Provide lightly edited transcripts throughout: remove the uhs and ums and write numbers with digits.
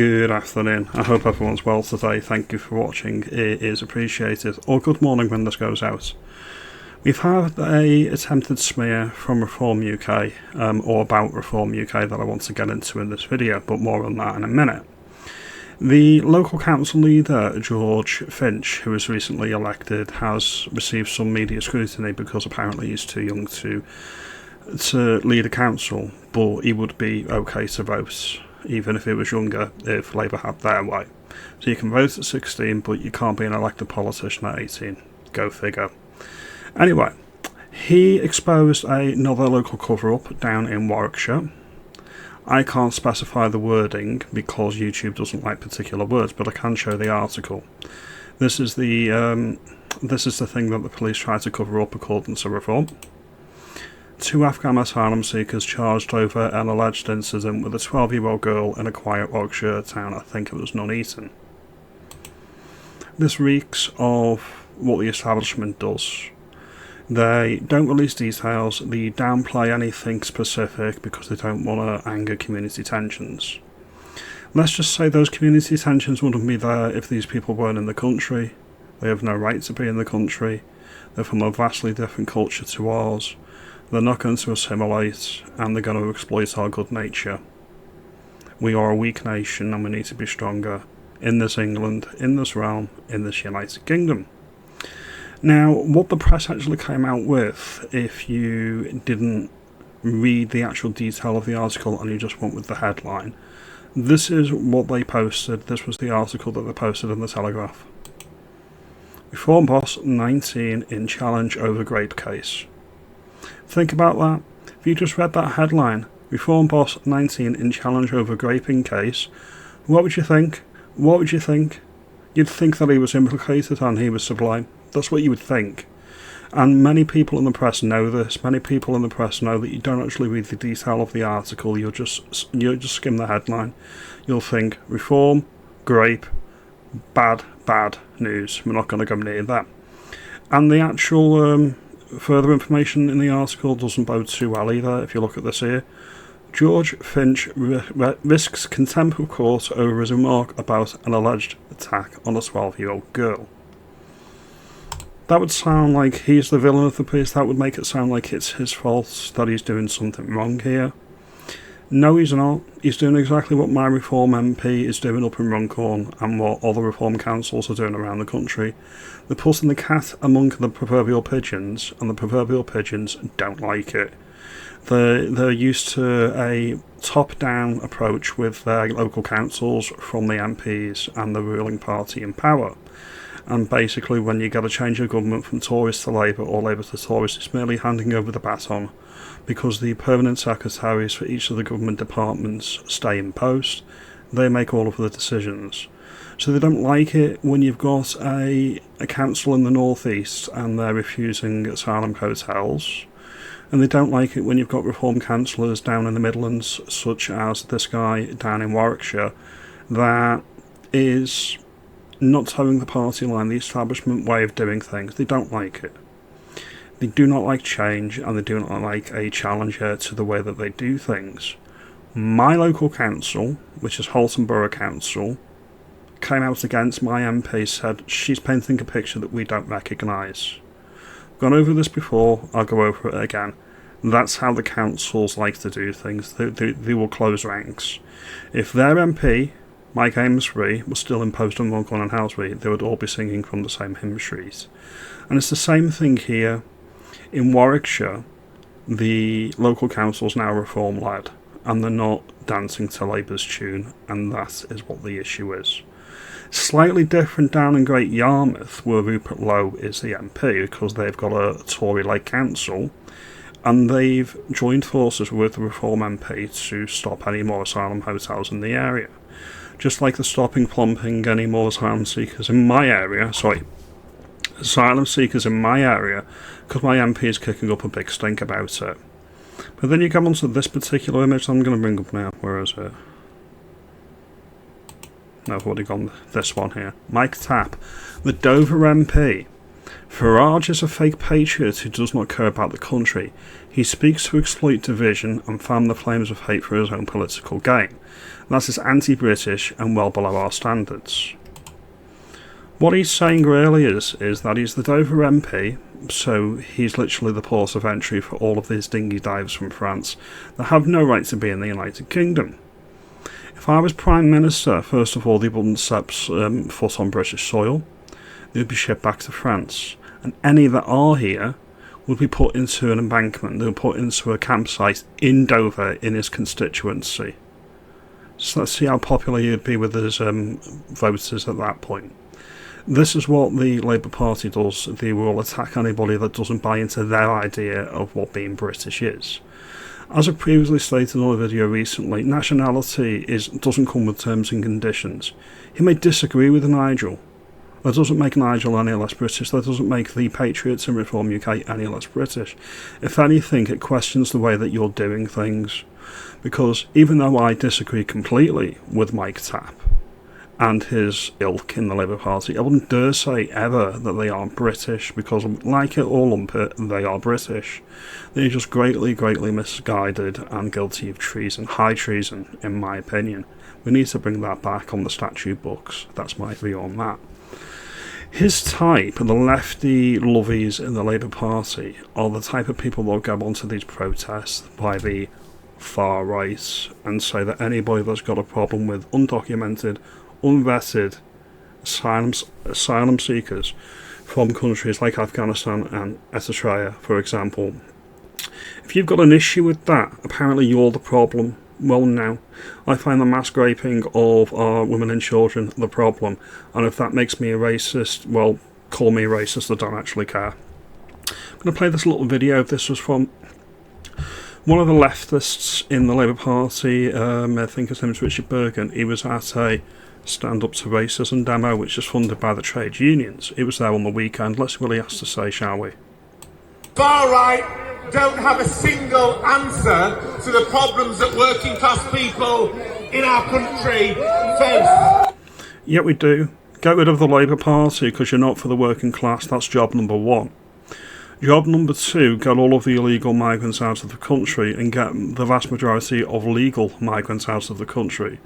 Good afternoon. I hope everyone's well today. Thank you for watching. It is appreciated. Or good morning when this goes out. We've had a attempted smear from Reform UK, or about Reform UK, that I want to get into in this video, but more on that in a minute. The local council leader, George Finch, who was recently elected, has received some media scrutiny because apparently he's too young to lead a council, but he would be okay to vote, even if he was younger, if Labour had their way. So you can vote at 16, but you can't be an elected politician at 18. Go figure. Anyway, he exposed another local cover-up down in Warwickshire. I can't specify the wording because YouTube doesn't like particular words, but I can show the article. This is the thing that the police tried to cover up according to Reform. 2 Afghan asylum seekers charged over an alleged incident with a 12-year-old girl in a quiet Warwickshire town. I think it was Nuneaton. This reeks of what the establishment does. They don't release details, they downplay anything specific because they don't want to anger community tensions. Let's just say those community tensions wouldn't be there if these people weren't in the country. They have no right to be in the country. They're from a vastly different culture to ours. They're not going to assimilate, and they're going to exploit our good nature. We are a weak nation and we need to be stronger in this England, in this realm, in this United Kingdom. Now, what the press actually came out with, if you didn't read the actual detail of the article and you just went with the headline, this is what they posted. This was the article that they posted in the Telegraph. Reform boss 19 in challenge over grape case. Think about that. If you just read that headline, Reform boss 19 in challenge over graping case, what would you think? What would you think? You'd think that he was implicated and he was sublime. That's what you would think. And many people in the press know this. Many people in the press know that you don't actually read the detail of the article. You'll just skim the headline. You'll think, Reform, grape, bad news. We're not going to go near that. And the actual further information in the article doesn't bode too well either. If you look at this here, George Finch risks contempt of court over his remark about an alleged attack on a 12-year-old girl. That would sound like he's the villain of the piece. That would make it sound like it's his fault, that he's doing something wrong here. No, he's not. He's doing exactly what my Reform MP is doing up in Runcorn and what other Reform councils are doing around the country. They're putting the cat among the proverbial pigeons, and the proverbial pigeons don't like it. They're used to a top-down approach with their local councils from the MPs and the ruling party in power. And basically, when you get a change of government from Tories to Labour or Labour to Tories, it's merely handing over the baton, because the permanent secretaries for each of the government departments stay in post. They make all of the decisions. So they don't like it when you've got a council in the northeast and they're refusing asylum hotels. And they don't like it when you've got Reform councillors down in the Midlands, such as this guy down in Warwickshire, that is not towing the party line, the establishment way of doing things. They don't like it. They do not like change, and they do not like a challenger to the way that they do things. My local council, which is Halton Borough Council, came out against my MP, said she's painting a picture that we don't recognise. I've gone over this before, I'll go over it again. That's how the councils like to do things. They will close ranks. If their MP, Mike Amesbury, was still imposed on Runcorn and Halsbury, they would all be singing from the same hymn sheet. And it's the same thing here. In Warwickshire, the local council's now Reform-led, and they're not dancing to Labour's tune, and that is what the issue is. Slightly different down in Great Yarmouth, where Rupert Lowe is the MP, because they've got a Tory-led council, and they've joined forces with the Reform MP to stop any more asylum hotels in the area. Just like they're stopping plumping any more asylum seekers in my area, because my MP is kicking up a big stink about it. But then you come onto this particular image I'm going to bring up now. Where is it? No, I've already gone this one here. Mike Tapp, the Dover MP. Farage is a fake patriot who does not care about the country. He speaks to exploit division and fan the flames of hate for his own political gain. That is anti-British and well below our standards. What he's saying really is that he's the Dover MP, so he's literally the port of entry for all of these dinghy divers from France that have no right to be in the United Kingdom. If I was Prime Minister, first of all, they wouldn't step foot on British soil. They would be shipped back to France. And any that are here would be put into an embankment. They would be put into a campsite in Dover in his constituency. So let's see how popular he would be with his voters at that point. This is what the Labour Party does. They will attack anybody that doesn't buy into their idea of what being British is. As I previously stated in a video recently, nationality doesn't come with terms and conditions. He may disagree with Nigel. That doesn't make Nigel any less British. That doesn't make the Patriots in Reform UK any less British. If anything, it questions the way that you're doing things. Because even though I disagree completely with Mike Tapp and his ilk in the Labour Party, I wouldn't dare say ever that they are British, because like it or lump it, they are British. They're just greatly, greatly misguided and guilty of treason, high treason, in my opinion. We need to bring that back on the statute books. That's my view on that. His type, the lefty lovies in the Labour Party, are the type of people that will go onto these protests by the far right and say that anybody that's got a problem with undocumented, unvetted asylum seekers from countries like Afghanistan and Eritrea, for example, if you've got an issue with that, apparently you're the problem. Well, now, I find the mass raping of our women and children the problem, and if that makes me a racist, well, call me a racist, I don't actually care. I'm going to play this little video. This was from one of the leftists in the Labour Party. I think his name is Richard Bergen. He was at a Stand Up to Racism demo, which is funded by the trade unions. He was there on the weekend. Let's see what he has to say, shall we? Far right don't have a single answer to the problems that working class people in our country face. Yeah, we do. Get rid of the Labour Party because you're not for the working class. That's job number one. Job number two, get all of the illegal migrants out of the country and get the vast majority of legal migrants out of the country.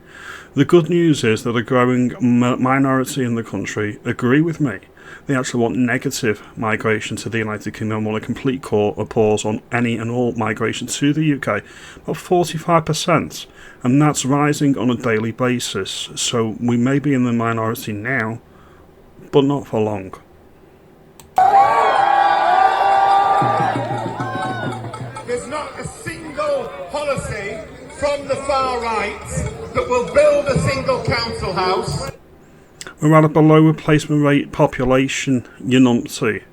The good news is that a growing minority in the country agree with me. They actually want negative migration to the United Kingdom, want a complete pause on any and all migration to the UK, about 45%, and that's rising on a daily basis. So we may be in the minority now, but not for long. There's not a single policy from the far right that will build a single council house. We're at a below replacement rate population, you numpty.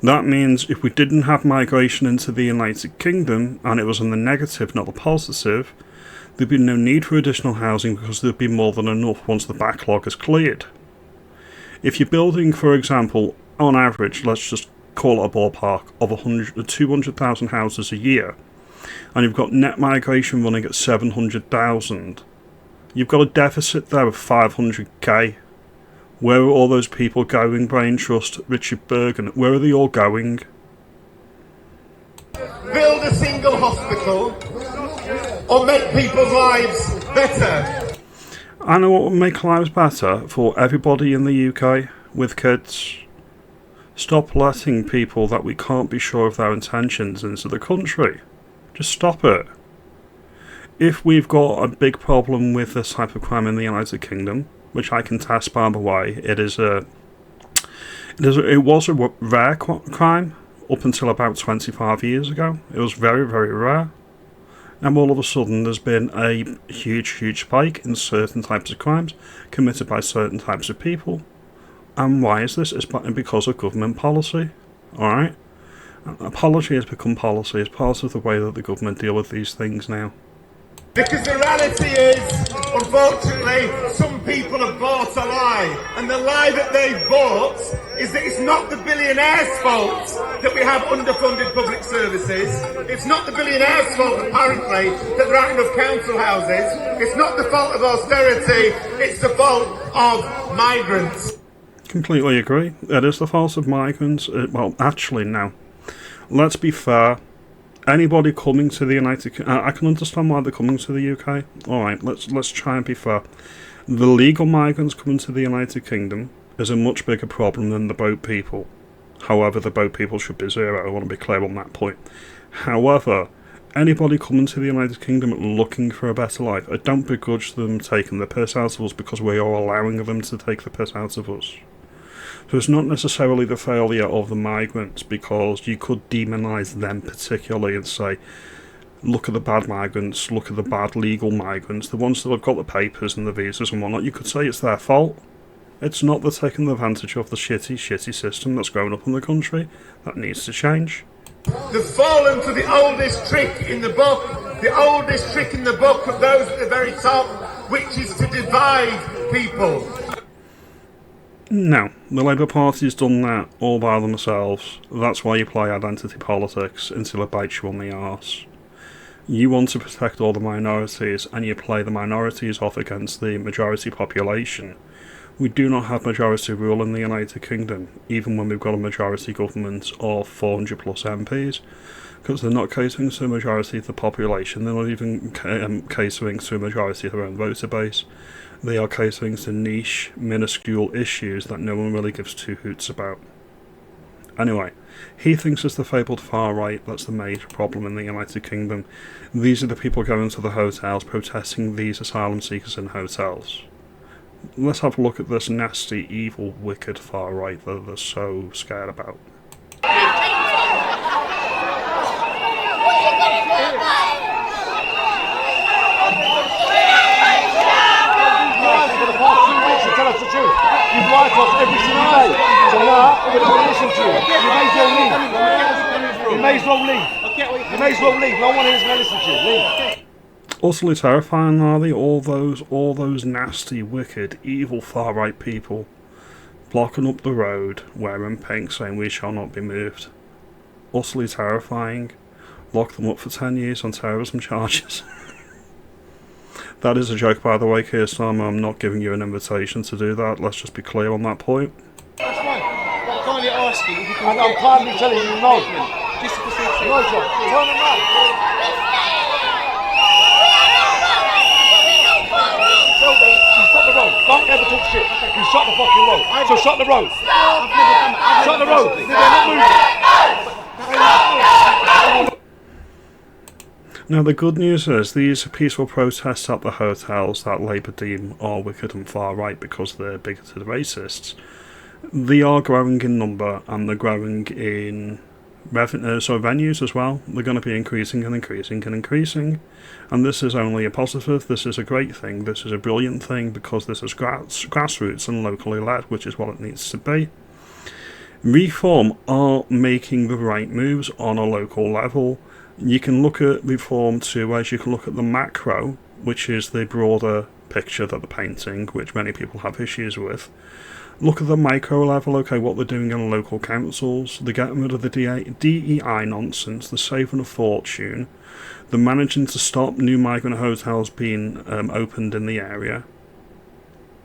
That means if we didn't have migration into the United Kingdom, and it was in the negative, not the positive, there'd be no need for additional housing because there'd be more than enough once the backlog is cleared. If you're building, for example, on average, let's just call it a ballpark, of 200,000 houses a year, and you've got net migration running at 700,000, you've got a deficit there of 500k. Where are all those people going? Brain Trust, Richard Bergen, where are they all going? Build a single hospital or make people's lives better. I know what would make lives better for everybody in the UK with kids. Stop letting people that we can't be sure of their intentions into the country. Just stop it. If we've got a big problem with this type of crime in the United Kingdom, which I can test by the way, it was a rare crime up until about 25 years ago. It was very, very rare. And all of a sudden there's been a huge spike in certain types of crimes committed by certain types of people. And why is this? It's because of government policy. Alright? Apology has become policy. It's part of the way that the government deal with these things now. Because the reality is, unfortunately, some people have bought a lie. And the lie that they've bought is that it's not the billionaires' fault that we have underfunded public services. It's not the billionaires' fault, apparently, that there aren't enough council houses. It's not the fault of austerity. It's the fault of migrants. Completely agree. It is the fault of migrants. Well, actually, now, let's be fair. Anybody coming to the United Kingdom, I can understand why they're coming to the UK. Alright, let's try and be fair. The legal migrants coming to the United Kingdom is a much bigger problem than the boat people. However, the boat people should be zero. I want to be clear on that point. However, anybody coming to the United Kingdom looking for a better life, I don't begrudge them taking the piss out of us because we are allowing them to take the piss out of us. So it's not necessarily the failure of the migrants, because you could demonise them particularly and say, look at the bad migrants, look at the bad legal migrants, the ones that have got the papers and the visas and whatnot. You could say it's their fault. It's not they're taking advantage of the shitty system that's grown up in the country. That needs to change. They've fallen for the oldest trick in the book, of those at the very top, which is to divide people. No, the Labour Party's done that all by themselves. That's why you play identity politics until it bites you on the arse. You want to protect all the minorities, and you play the minorities off against the majority population. We do not have majority rule in the United Kingdom, even when we've got a majority government of 400 plus MPs, because they're not catering to the majority of the population. They're not even catering to a majority of their own voter base. They are catering to niche, minuscule issues that no one really gives two hoots about. Anyway, he thinks it's the fabled far right that's the major problem in the United Kingdom. These are the people going to the hotels protesting these asylum seekers in hotels. Let's have a look at this nasty, evil, wicked far right that they're so scared about. Tell us the truth. You've lied to us every single day. So now we're not going to listen to you. You may as well leave. You may as well leave. No one here is going to listen to you. Leave. Utterly terrifying, are they? All those nasty, wicked, evil far right people blocking up the road, wearing pink, saying we shall not be moved. Utterly terrifying. Lock them up for 10 years on terrorism charges. That is a joke, by the way, Keir Starmer. I'm not giving you an invitation to do that. Let's just be clear on that point. That's fine. I'm kindly asking if you can. I'm kindly telling you no. Just to proceed. No, John. Turn them round. Tell them you shut the road. Don't ever talk shit. You shut the fucking road. So shut the road. Shut the road. They're not moving. Now, the good news is these peaceful protests at the hotels that Labour deem are wicked and far right because they're bigoted racists, they are growing in number and they're growing in venues as well. They're going to be increasing and increasing and increasing. And this is only a positive. This is a great thing. This is a brilliant thing because this is grassroots and locally led, which is what it needs to be. Reform are making the right moves on a local level. You can look at Reform too, as you can look at the macro, which is the broader picture that they're painting, which many people have issues with. Look at the micro level, okay, what they're doing in local councils. They're getting rid of the DEI nonsense, they're saving a fortune, they're managing to stop new migrant hotels being opened in the area.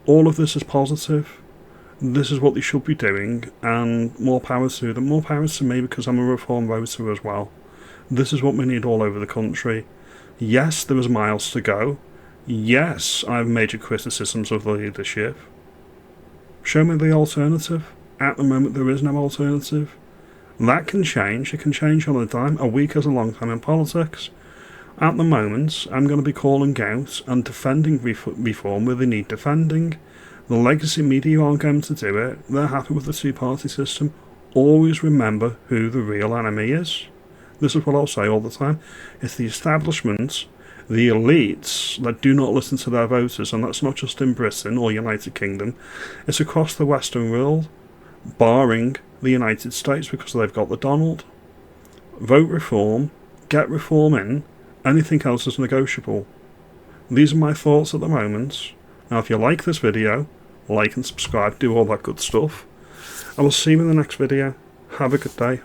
All of this is positive. This is what they should be doing, and more power to them. More power to me because I'm a Reform voter as well. This is what we need all over the country. Yes, there is miles to go. Yes, I have major criticisms of the leadership. Show me the alternative. At the moment, there is no alternative. That can change. It can change on a dime. A week is a long time in politics. At the moment, I'm going to be calling out and defending reform where they need defending. The legacy media aren't going to do it. They're happy with the two-party system. Always remember who the real enemy is. This is what I'll say all the time. It's the establishment, the elites that do not listen to their voters, and that's not just in Britain or United Kingdom. It's across the Western world, barring the United States because they've got the Donald. Vote reform, get reform in, anything else is negotiable. These are my thoughts at the moment. Now if you like this video, like and subscribe, do all that good stuff. I will see you in the next video. Have a good day.